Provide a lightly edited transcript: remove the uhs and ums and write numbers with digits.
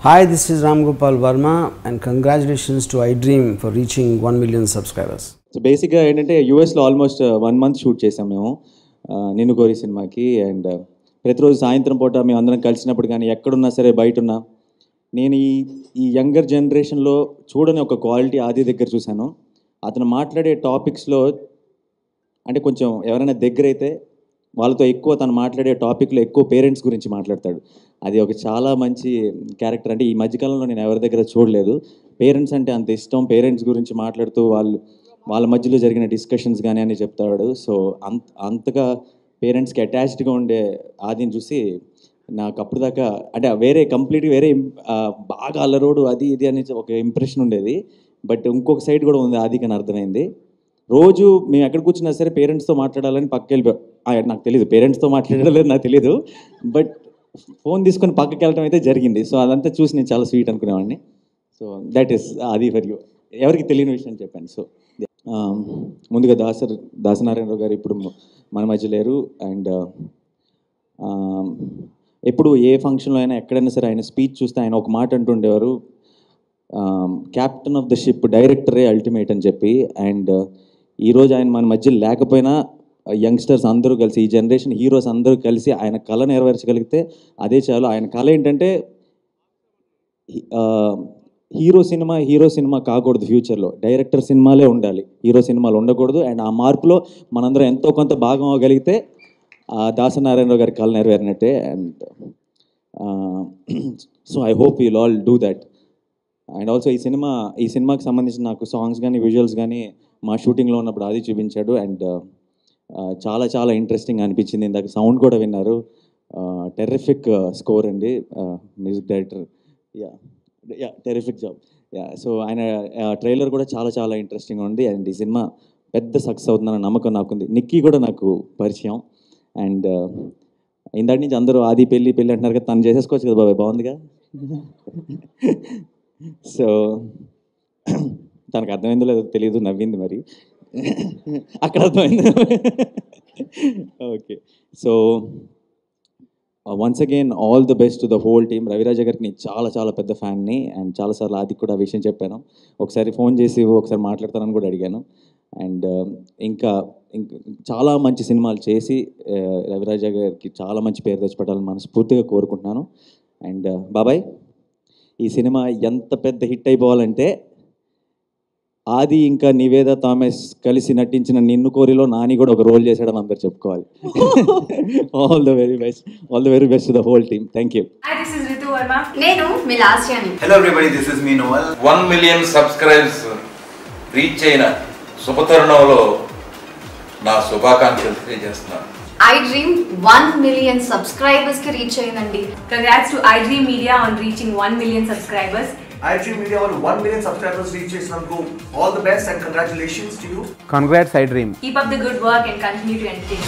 Hi, this is Ram Gopal Verma and congratulations to iDream for reaching 1 million subscribers. So బేసిక్గా ఏంటంటే యూఎస్లో almost 1 month shoot చేసాం మేము నిన్ను కోరి సినిమాకి. అండ్ ప్రతిరోజు సాయంత్రం పూట మేము అందరం కలిసినప్పుడు కానీ ఎక్కడున్నా సరే బయట ఉన్నా నేను ఈ యంగర్ జనరేషన్లో చూడని ఒక క్వాలిటీ ఆది దగ్గర చూశాను. అతను మాట్లాడే టాపిక్స్లో అంటే కొంచెం ఎవరైనా దగ్గర అయితే వాళ్ళతో ఎక్కువ తను మాట్లాడే టాపిక్లో ఎక్కువ పేరెంట్స్ గురించి మాట్లాడతాడు. అది ఒక చాలా మంచి క్యారెక్టర్. అంటే ఈ మధ్యకాలంలో నేను ఎవరి దగ్గర చూడలేదు. పేరెంట్స్ అంటే అంత ఇష్టం, పేరెంట్స్ గురించి మాట్లాడుతూ వాళ్ళ మధ్యలో జరిగిన డిస్కషన్స్ కానీ అని చెప్తాడు. సో అంతగా పేరెంట్స్కి అటాచ్డ్గా ఉండే ఆదిని చూసి నాకు అప్పుడు దాకా అంటే కంప్లీట్గా వేరే బాగా అల్లరోడు అది ఇది అని ఒక ఇంప్రెషన్ ఉండేది. బట్ ఇంకొక సైడ్ కూడా ఉంది ఆదికి అని అర్థమైంది. రోజు మేము ఎక్కడ కూర్చున్నా సరే పేరెంట్స్తో మాట్లాడాలని పక్కకి వెళ్ళిపోయాం. నాకు తెలియదు పేరెంట్స్తో మాట్లాడలేదు, నాకు తెలియదు. బట్ ఫోన్ తీసుకొని పక్కకి వెళ్ళడం అయితే జరిగింది. సో అదంతా చూసి నేను చాలా స్వీట్ అనుకునేవాడిని. సో దట్ ఈస్ అది ఫర్ యూ. ఎవరికి తెలియని విషయం చెప్పాను. సో ముందుగా దాసనారాయణరావు గారు ఇప్పుడు మన మధ్య లేరు. అండ్ ఎప్పుడు ఏ ఫంక్షన్లో అయినా ఎక్కడైనా సరే ఆయన స్పీచ్ చూస్తే ఆయన ఒక మాట అంటుండేవారు, క్యాప్టెన్ ఆఫ్ ద షిప్, డైరెక్టరే అల్టిమేట్ అని చెప్పి. అండ్ ఈరోజు ఆయన మన మధ్య లేకపోయినా యంగ్స్టర్స్ అందరూ కలిసి, ఈ జనరేషన్ హీరోస్ అందరూ కలిసి ఆయన కళ నెరవేర్చగలిగితే అదే చాలు. ఆయన కళ ఏంటంటే హీరో సినిమా కాకూడదు, ఫ్యూచర్లో డైరెక్టర్ సినిమాలే ఉండాలి, హీరో సినిమాలు ఉండకూడదు. అండ్ ఆ మార్పులో మనందరం ఎంతో కొంత భాగం అవ్వగలిగితే దాసనారాయణరావు గారి కళ నెరవేరినట్టే. And so I hope will all do that. And also ఈ సినిమాకి సంబంధించిన నాకు సాంగ్స్ కానీ విజువల్స్ కానీ మా షూటింగ్లో ఉన్నప్పుడు అది చూపించాడు. అండ్ చాలా చాలా ఇంట్రెస్టింగ్ అనిపించింది. ఇందాక సౌండ్ కూడా విన్నారు. టెర్రిఫిక్ స్కోర్ అండి, music director. Terrific job. So ఆయన ట్రైలర్ కూడా చాలా చాలా ఇంట్రెస్టింగ్గా ఉంది. అండ్ ఈ సినిమా పెద్ద సక్సెస్ అవుతుందన్న నమ్మకం నాకుంది. నిక్కీ కూడా నాకు పరిచయం. అండ్ ఇందాటి నుంచి అందరూ ఆది పెళ్ళి అంటున్నారు కదా, తను చేసేసుకోవచ్చు కదా బాబాయ్, బాగుందిగా. సో తనకు అర్థమైందో లేదో తెలియదు, నవ్వింది మరి అక్కడ అర్థమైంది. Okay, so once again all the best to the whole team. Ravi Raja గారికి నేను చాలా చాలా పెద్ద ఫ్యాన్ని. అండ్ చాలాసార్లు ఆదికి కూడా ఆ విషయం చెప్పాను. ఒకసారి ఫోన్ చేసి ఒకసారి మాట్లాడతానని కూడా అడిగాను. అండ్ ఇంకా చాలా మంచి సినిమాలు చేసి రవిరాజ గారికి చాలా మంచి పేరు తెచ్చిపెట్టాలని మనస్ఫూర్తిగా కోరుకుంటున్నాను. అండ్ బాబాయ్, ఈ సినిమా ఎంత పెద్ద హిట్ అయిపోవాలంటే ఆది ఇంకా నివేద థామస్ కలిసి నటించిన నిన్ను కోరిలో నాని కూడా ఒక రోల్ చేశాడని అందరు చెప్పుకోవాలి. All the very best to the whole team. Thank you. Hi, this is Ritu Verma. నేను మీ లాస్యాని. Hello everybody, this is me Noel. 1 million subscribers reach అయిన శుభతరుణంలో నా శుభాకాంక్షలు తెలియజేస్తున్నాను. iDream 1 million subscribers కి రీచ్ అయ్యిందండి. Congrats to iDream Media on reaching 1 million subscribers. iDream Media on 1 million subscribers reach చేసినందుకు all the best and congratulations to you. Congrats iDream. Keep up the good work and continue to entertain.